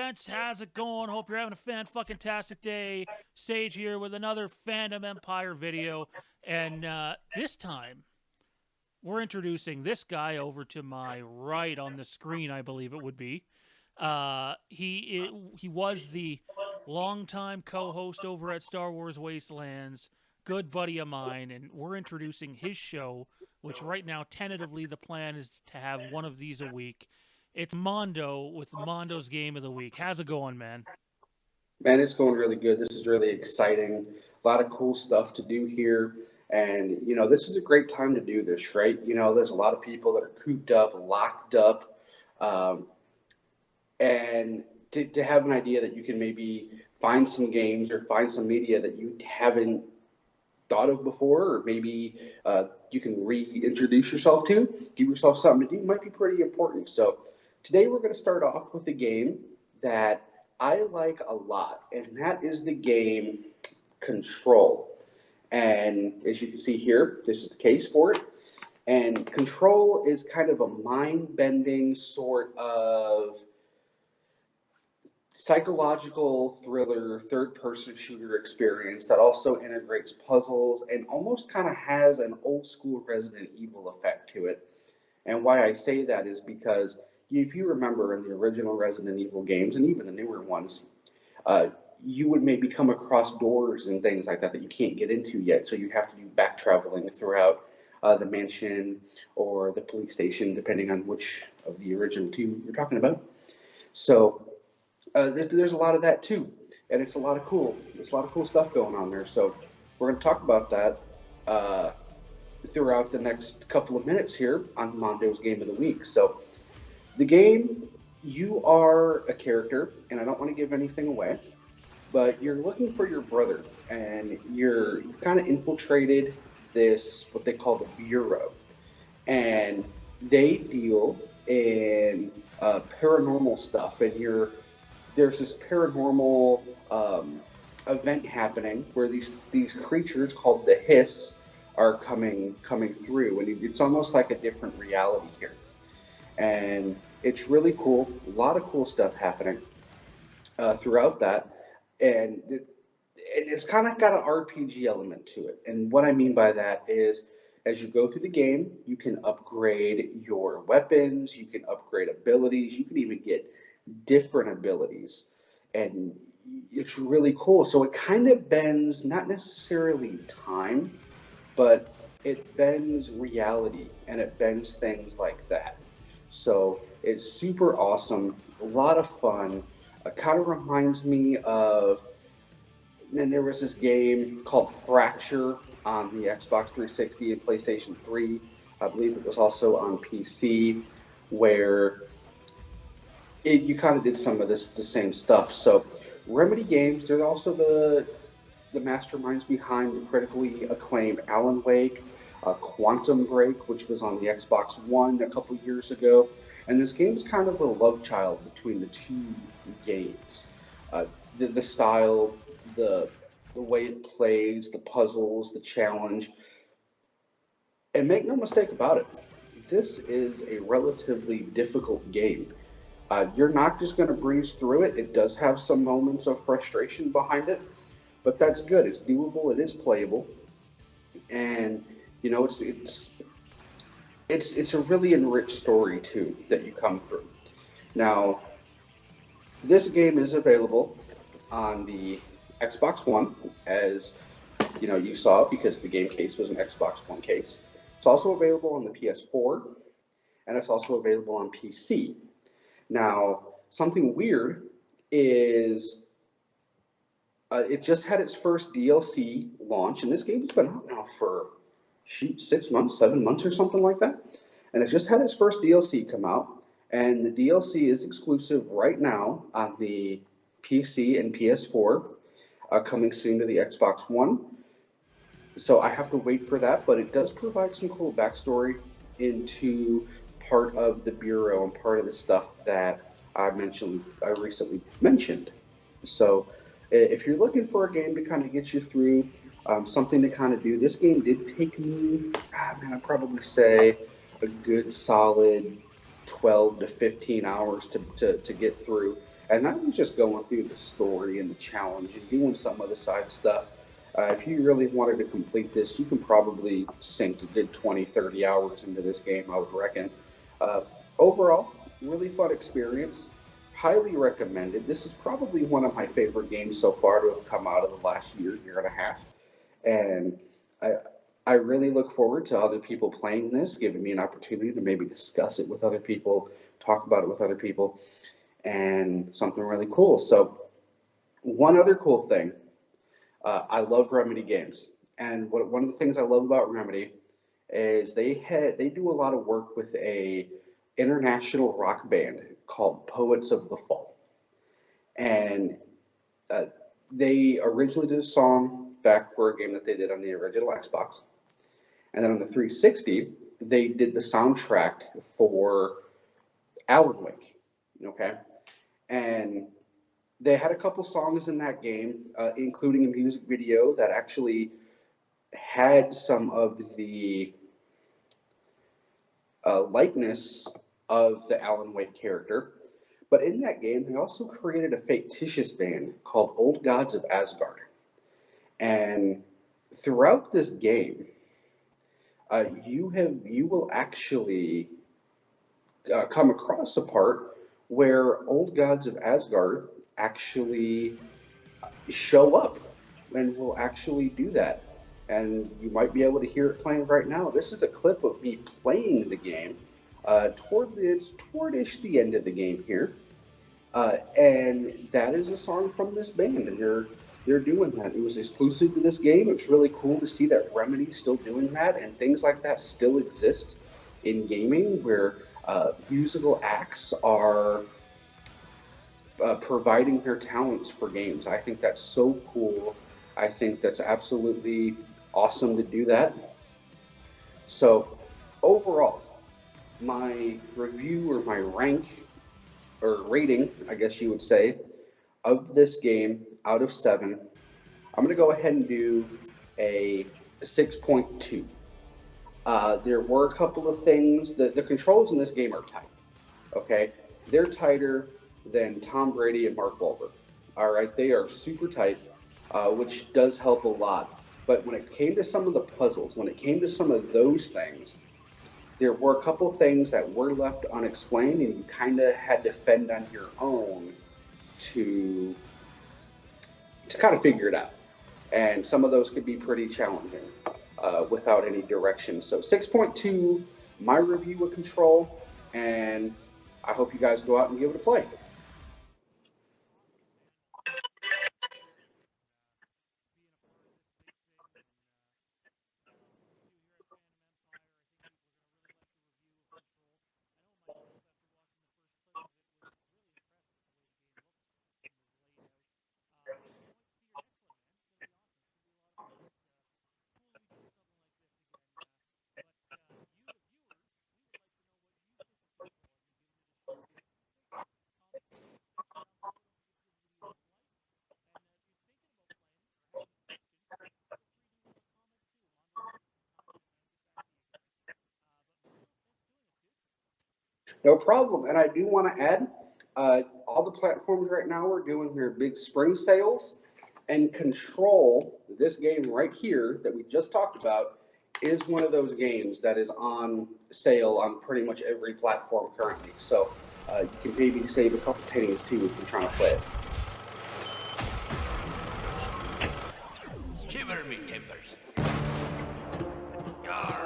gents. How's it going? Hope you're having a fan-fucking-tastic day. Sage here with another Fandom Empire video. And this time, we're introducing this guy over to my right on the screen, I believe it would be. He was the longtime co-host over at Star Wars Wastelands, good buddy of mine, and we're introducing his show, which right now, tentatively, the plan is to have one of these a week. It's Mondo with Mondo's Game of the Week. How's it going, man? Man, it's going really good. This is really exciting. A lot of cool stuff to do here. And, this is a great time to do this, right? There's a lot of people that are cooped up, locked up. Um, and to have an idea that you can maybe find some games or find some media that you haven't thought of before, or maybe you can reintroduce yourself to, give yourself something to do, might be pretty important. So today we're going to start off with a game that I like a lot, and that is the game Control. And as you can see here, this is the case for it. And Control is kind of a mind-bending sort of psychological thriller, third-person shooter experience that also integrates puzzles and almost kind of has an old-school Resident Evil effect to it. And why I say that is because if you remember in the original Resident Evil games and even the newer ones, uh, you would maybe come across doors and things like that that you can't get into yet. So you have to do back traveling throughout the mansion or the police station, depending on which of the original two you're talking about. So there's a lot of that too, and it's a lot of cool. There's a lot of cool stuff going on there. So we're going to talk about that uh, throughout the next couple of minutes here on Mondo's Game of the Week. So the game, you are a character, and I don't want to give anything away, but you're looking for your brother, and you've kind of infiltrated this what they call the Bureau, and they deal in paranormal stuff, and there's this paranormal event happening where these creatures called the Hiss are coming through, and it's almost like a different reality here, and it's really cool. A lot of cool stuff happening throughout that, and it's kind of got an RPG element to it. And what I mean by that is, as you go through the game, you can upgrade your weapons, you can upgrade abilities, you can even get different abilities, and it's really cool. So it kind of bends not necessarily time, but it bends reality and it bends things like that. So it's super awesome, a lot of fun. It kind of reminds me of, and there was this game called Fracture on the Xbox 360 and PlayStation 3. I believe it was also on PC, where you kind of did some of the same stuff. So Remedy Games, they're also the masterminds behind the critically acclaimed Alan Wake, Quantum Break, which was on the Xbox One a couple years ago. And this game is kind of a love child between the two games. Uh, the style, the the way it plays, the puzzles, the challenge, and make no mistake about it, this is a relatively difficult game. You're not just going to breeze through it. It does have some moments of frustration behind it, but that's good. It's doable. It is playable, and it's a really enriched story too that you come through. Now, this game is available on the Xbox One, as you saw it because the game case was an Xbox One case. It's also available on the PS4, and it's also available on PC. Now, something weird is it just had its first DLC launch, and this game's been out now for 6 months, 7 months, or something like that. And it just had its first DLC come out, and the DLC is exclusive right now on the PC and PS4, coming soon to the Xbox One. So I have to wait for that, but it does provide some cool backstory into part of the Bureau and part of the stuff that I recently mentioned. So if you're looking for a game to kind of get you through, something to kind of do, this game did take me, I'd probably say a good solid 12 to 15 hours to get through. And that was just going through the story and the challenge and doing some of the side stuff. If you really wanted to complete this, you can probably sink a good 20, 30 hours into this game, I would reckon. Uh, Overall, really fun experience. Highly recommended. This is probably one of my favorite games so far to have come out of the last year, year and a half. And I, I really look forward to other people playing this, giving me an opportunity to maybe discuss it with other people, talk about it with other people, and something really cool. So, one other cool thing, I love Remedy games, and one of the things I love about Remedy is they do a lot of work with a international rock band called Poets of the Fall, and uh, they originally did a song back for a game that they did on the original Xbox, and then on the 360 they did the soundtrack for Alan Wake. Okay, and they had a couple songs in that game, including a music video that actually had some of the likeness of the Alan Wake character. But in that game, they also created a fictitious band called Old Gods of Asgard. And throughout this game, you will actually come across a part where Old Gods of Asgard actually show up and will actually do that. And you might be able to hear it playing right now. This is a clip of me playing the game. It's towardish the end of the game here, and that is a song from this band, and they're doing that. It was exclusive to this game. It's really cool to see that Remedy's still doing that, and things like that still exist in gaming, where musical acts are providing their talents for games. I think that's so cool. I think that's absolutely awesome to do that. So, overall, my review or my rank or rating, I guess you would say, of this game out of 7, I'm going to go ahead and do a 6.2. There were a couple of things that the controls in this game are tight. Okay, they're tighter than Tom Brady and Mark Wahlberg. All right, they are super tight, which does help a lot. But when it came to some of the puzzles, when it came to some of those things, there were a couple things that were left unexplained, and you kind of had to fend on your own to kind of figure it out. And some of those could be pretty challenging without any direction. So 6.2, my review of Control, and I hope you guys go out and give it a play. No problem. And I do want to add, all the platforms right now are doing their big spring sales, and Control, this game right here that we just talked about, is one of those games that is on sale on pretty much every platform currently. So you can maybe save a couple pennies too if you're trying to play it. Shiver me timbers. Yarr.